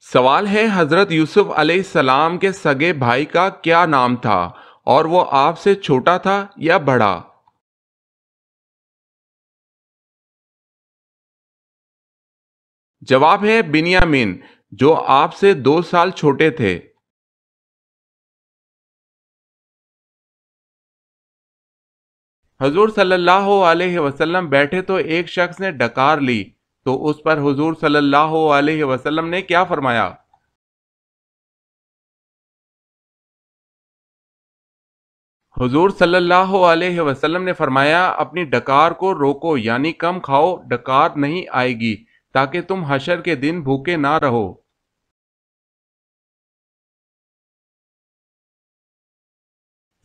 سوال ہے حضرت یوسف علیہ السلام کے سگے بھائی کا کیا نام تھا اور وہ آپ سے چھوٹا تھا یا بڑا؟ جواب ہے بنیامین، جو آپ سے 2 سال چھوٹے تھے۔ حضور صلی اللہ علیہ وسلم بیٹھے تو ایک شخص نے ڈکار لی، تو اس پر حضور صلی اللہ علیہ وسلم نے کیا فرمایا؟ حضور صلی اللہ علیہ وسلم نے فرمایا اپنی ڈکار کو روکو، یعنی کم کھاؤ، ڈکار نہیں آئے گی، تاکہ تم حشر کے دن بھوکے نہ رہو۔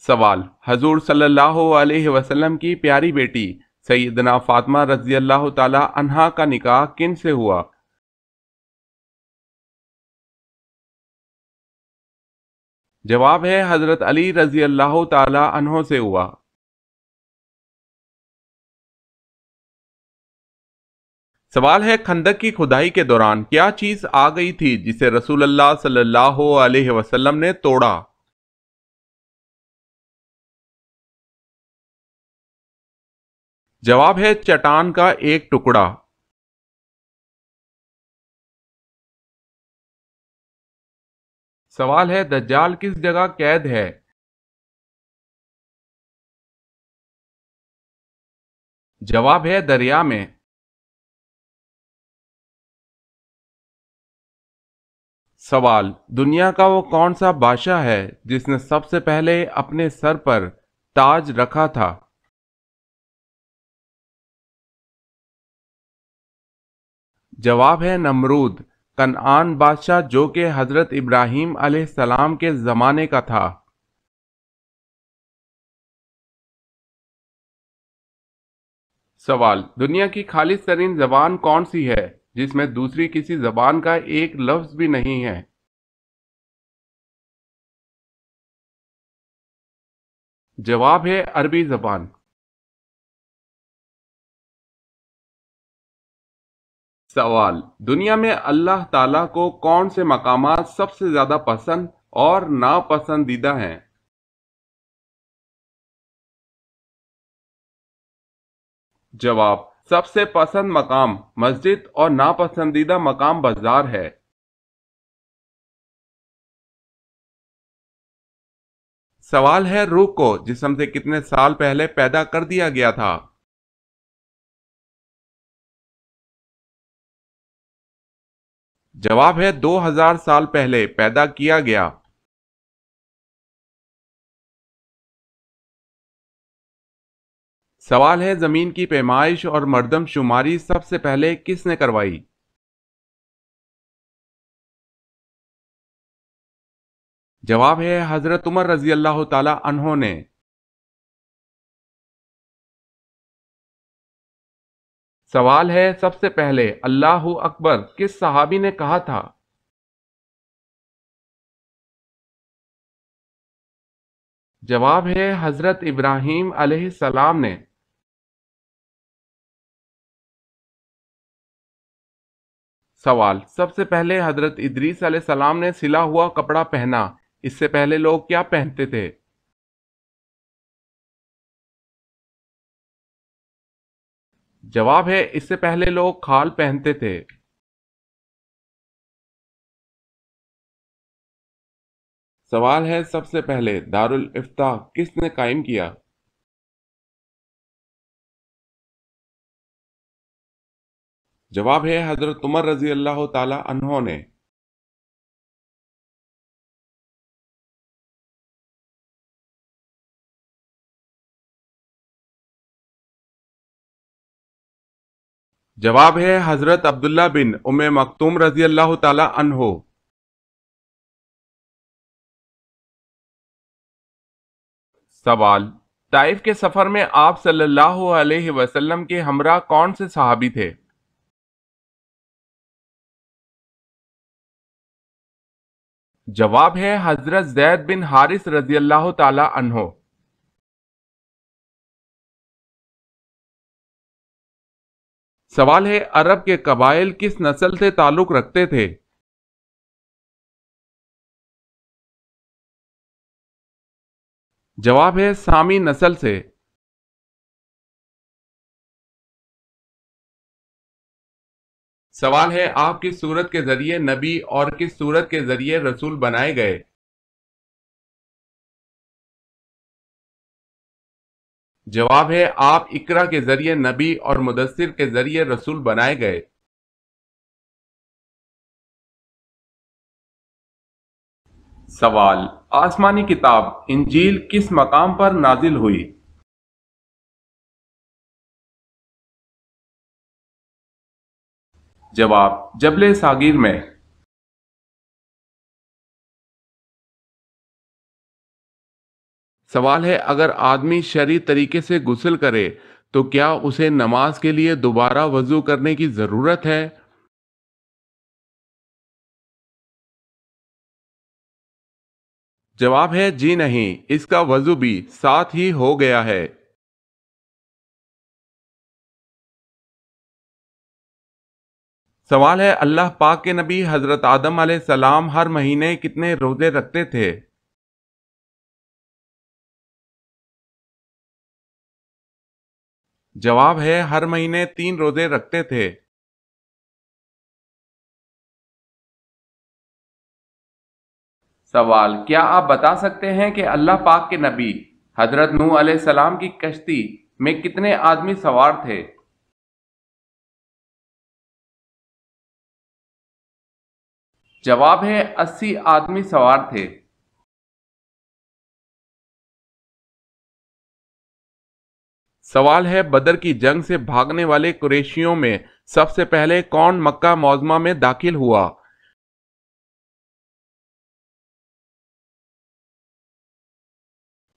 سوال: حضور صلی اللہ علیہ وسلم کی پیاری بیٹی سیدنا فاطمہ رضی اللہ تعالی عنہا کا نکاح کن سے ہوا؟ جواب ہے حضرت علی رضی اللہ تعالی عنہ سے ہوا۔ سوال ہے خندق کی کھدائی کے دوران کیا چیز آ گئی تھی جسے رسول اللہ صلی اللہ علیہ وسلم نے توڑا؟ جواب ہے چٹان کا ایک ٹکڑا۔ سوال ہے دجال کس جگہ قید ہے؟ جواب ہے دریا میں۔ سوال: دنیا کا وہ کون سا بادشاہ ہے جس نے سب سے پہلے اپنے سر پر تاج رکھا تھا؟ جواب ہے نمرود، کنعان بادشاہ جو کہ حضرت ابراہیم علیہ السلام کے زمانے کا تھا۔ سوال: دنیا کی خالص ترین زبان کون سی ہے جس میں دوسری کسی زبان کا ایک لفظ بھی نہیں ہے؟ جواب ہے عربی زبان۔ سوال: دنیا میں اللہ تعالیٰ کو کون سے مقامات سب سے زیادہ پسند اور ناپسندیدہ ہیں؟ جواب: سب سے پسند مقام مسجد اور ناپسندیدہ مقام بازار ہے۔ سوال ہے روح کو جسم سے کتنے سال پہلے پیدا کر دیا گیا تھا؟ جواب ہے 2000 سال پہلے پیدا کیا گیا۔ سوال ہے زمین کی پیمائش اور مردم شماری سب سے پہلے کس نے کروائی؟ جواب ہے حضرت عمر رضی اللہ تعالی عنہ نے۔ سوال ہے سب سے پہلے اللہ اکبر کس صحابی نے کہا تھا؟ جواب ہے حضرت ابراہیم علیہ السلام نے۔ سوال: سب سے پہلے حضرت ادریس علیہ السلام نے سلا ہوا کپڑا پہنا، اس سے پہلے لوگ کیا پہنتے تھے؟ جواب ہے اس سے پہلے لوگ کھال پہنتے تھے۔ سوال ہے سب سے پہلے دارالافتاء کس نے قائم کیا؟ جواب ہے حضرت عمر رضی اللہ تعالی عنہ نے۔ جواب ہے حضرت عبداللہ بن ام مکتوم رضی اللہ تعالی عنہ۔ سوال: طائف کے سفر میں آپ صلی اللہ علیہ وسلم کے ہمراہ کون سے صحابی تھے؟ جواب ہے حضرت زید بن حارث رضی اللہ تعالی عنہ۔ سوال ہے عرب کے قبائل کس نسل سے تعلق رکھتے تھے؟ जवाब है सामी नस्ल से। सवाल है आप किस सूरत के जरिए नबी और किस सूरत के जरिए रसूल बनाए गए। जवाब है आप इकरा के जरिए नबी और मुदस्सिर के जरिए रसूल बनाए गए। सवाल आसमानी किताब इंजील किस मकाम पर नाजिल हुई। जवाब जबले सागिर में। सवाल है अगर आदमी शरई तरीके से गुस्ल करे तो क्या उसे नमाज के लिए दोबारा वजू करने की जरूरत है। जवाब है जी नहीं, इसका वजू भी साथ ही हो गया है। सवाल है अल्लाह पाक के नबी हजरत आदम अलैहिस्सलाम हर महीने कितने रोजे रखते थे। जवाब है हर महीने 3 रोजे रखते थे। सवाल क्या आप बता सकते हैं कि अल्लाह पाक के नबी हजरत नूह अलैहिस्सलाम की कश्ती में कितने आदमी सवार थे। जवाब है 80 आदमी सवार थे। सवाल है बदर की जंग से भागने वाले कुरैशियों में सबसे पहले कौन मक्का मौजमा में दाखिल हुआ।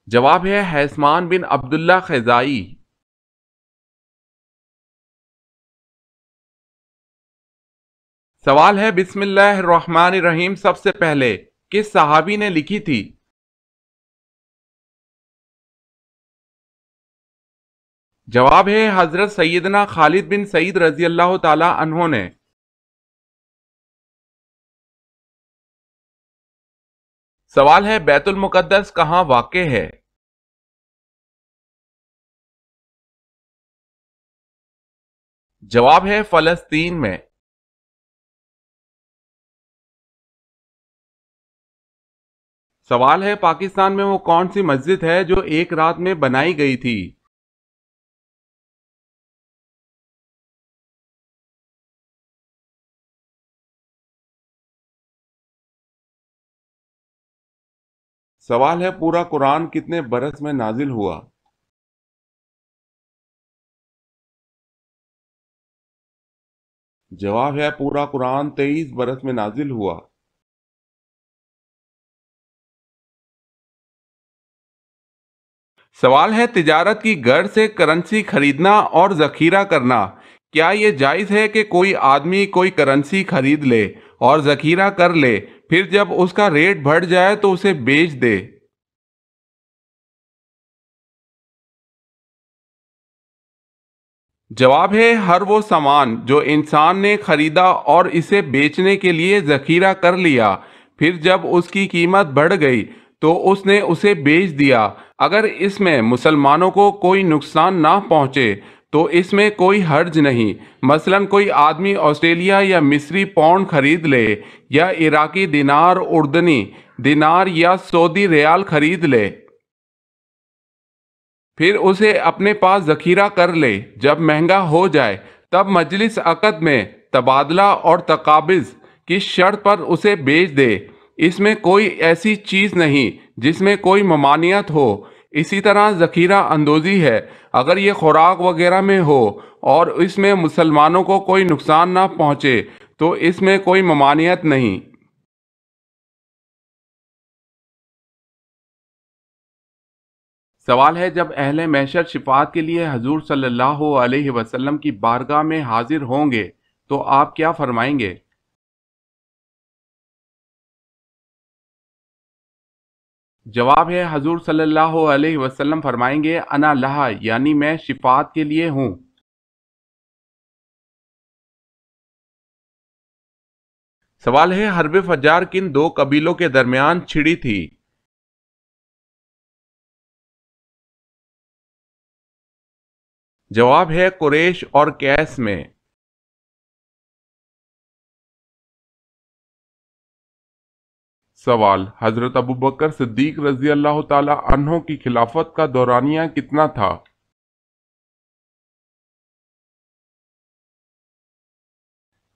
जवाब है हैसमान बिन अब्दुल्ला खैजाई। सवाल है बिस्मिल्लाहिर्रहमानिर्रहीम सबसे पहले किस सहाबी ने लिखी थी। जवाब है हजरत सैयदना खालिद बिन सईद रजी अल्लाह ताला अन्हो ने। सवाल है बैतुल मुकद्दस कहाँ वाक़े है। जवाब है फलस्तीन में। सवाल है पाकिस्तान में वो कौन सी मस्जिद है जो एक रात में बनाई गई थी। सवाल है पूरा कुरान कितने बरस में नाजिल हुआ। जवाब है पूरा कुरान 23 बरस में नाजिल हुआ। सवाल है तिजारत की गर्ज से करेंसी खरीदना और जखीरा करना, क्या ये जायज़ है कि कोई आदमी कोई करेंसी खरीद ले और जखीरा कर ले, फिर जब उसका रेट बढ़ जाए तो उसे बेच दे। जवाब है हर वो सामान जो इंसान ने खरीदा और इसे बेचने के लिए जखीरा कर लिया, फिर जब उसकी कीमत बढ़ गई तो उसने उसे बेच दिया, अगर इसमें मुसलमानों को कोई नुकसान ना पहुंचे तो इसमें कोई हर्ज नहीं। मसलन कोई आदमी ऑस्ट्रेलिया या मिस्री पौंड खरीद ले या इराकी दिनार, उर्दनी दिनार या सऊदी रियाल खरीद ले, फिर उसे अपने पास जखीरा कर ले, जब महंगा हो जाए तब मजलिस अक़द में तबादला और तकाबिज़ की शर्त पर उसे बेच दे। इसमें कोई ऐसी चीज़ नहीं जिसमें कोई ममानियत हो। इसी तरह ज़खीरा अंदोज़ी है, अगर ये खुराक वगैरह में हो और इसमें मुसलमानों को कोई नुकसान ना पहुँचे तो इसमें कोई ममानियत नहीं। सवाल है जब अहले महशर शिफात के लिए हजूर सल्लल्लाहु अलैहि वसल्लम की बारगाह में हाजिर होंगे तो आप क्या फरमाएंगे। जवाब है हजूर सल्लल्लाहु अलैहि वसल्लम फरमाएंगे अना लहा, यानी मैं शिफात के लिए हूँ। सवाल है हर्ब फज्जार किन दो कबीलों के दरमियान छिड़ी थी। जवाब है कुरैश और कैस में। सवाल, हजरत अबू बकर सिद्दीक रजी अल्लाह ताला अन्हो की खिलाफत का दौरानिया कितना था?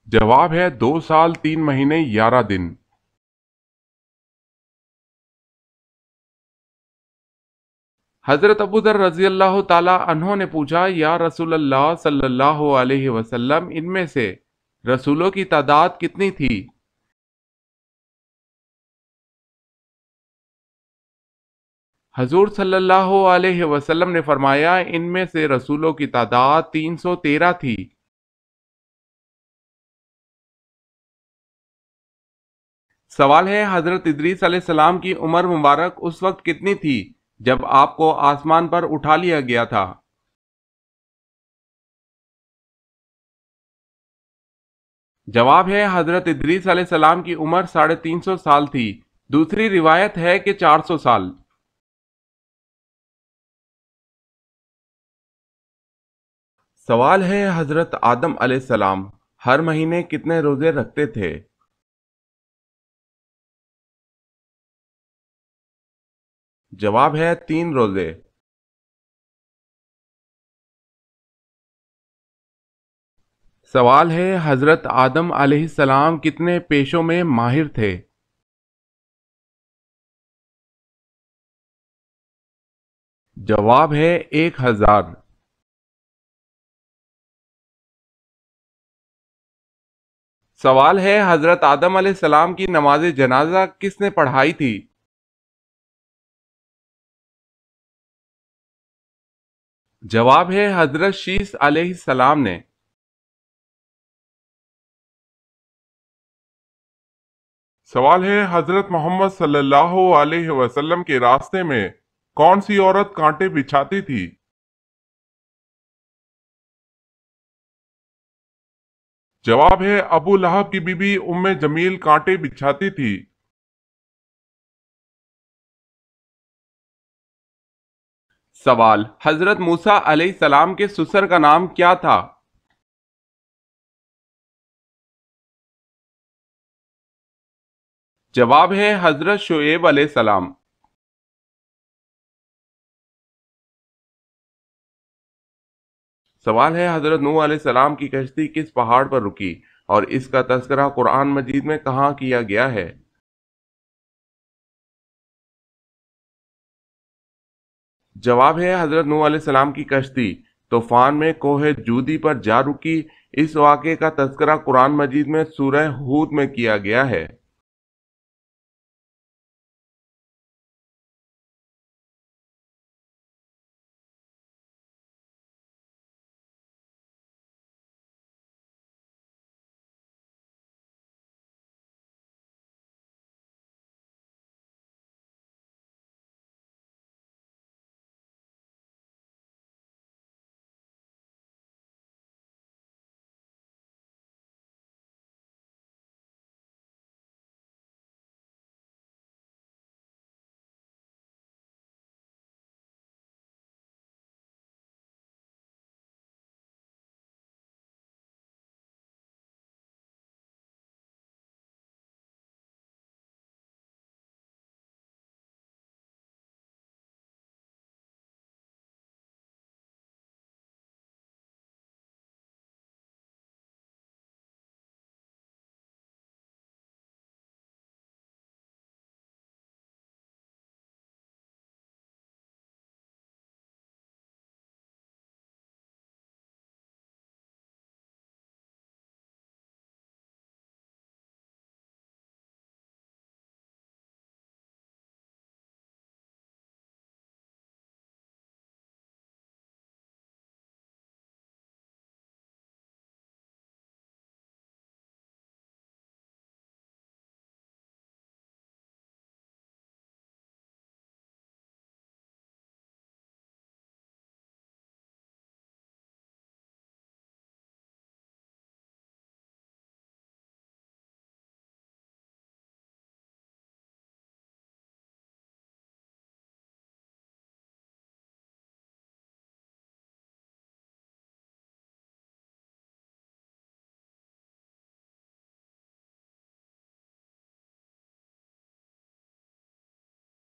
जवाब है 2 साल 3 महीने 11 दिन। हजरत अबू दर रजी अल्लाह ताला अन्हो ने पूछा, या रसूल अल्लाह सल्लल्लाहु अलैहि वसल्लम, इनमें से रसूलों की तादाद कितनी थी? हजूर सल्लल्लाहु अलैहि वसल्लम ने फरमाया, इनमें से रसूलों की तादाद 313 थी। सवाल है, हजरत इदरीस अलैहिस्सलाम की उम्र मुबारक उस वक्त कितनी थी जब आपको आसमान पर उठा लिया गया था? जवाब है, हजरत इदरीस अलैहिस्सलाम की उम्र 350 साल थी। दूसरी रिवायत है कि 400 साल। सवाल है, हजरत आदम अलैहिस्सलाम हर महीने कितने रोजे रखते थे? जवाब है 3 रोजे। सवाल है, हजरत आदम अलैहिस्सलाम कितने पेशों में माहिर थे? जवाब है 1000। सवाल है, हजरत आदम अलैहिस्सलाम की नमाज जनाजा किसने पढ़ाई थी? जवाब है हजरत शीस अलैहिस्सलाम ने। सवाल है, हजरत मोहम्मद सल्लल्लाहु अलैहि वसल्लम के रास्ते में कौन सी औरत कांटे बिछाती थी? जवाब है अबू लहब की बीबी उम्मे जमील कांटे बिछाती थी। सवाल, हजरत मूसा अलैहिस्सलाम के ससुर का नाम क्या था? जवाब है हजरत शुएब अलैहिस्सलाम। सवाल है, हजरत नूह अलैहिस्सलाम की कश्ती किस पहाड़ पर रुकी और इसका तज़किरा कुरान मजीद में कहाँ किया गया है? जवाब है, हजरत नूह अलैहिस्सलाम की कश्ती तूफान में कोहे जूदी पर जा रुकी। इस वाक़े का तज़किरा कुरान मजीद में सूरह हूद में किया गया है।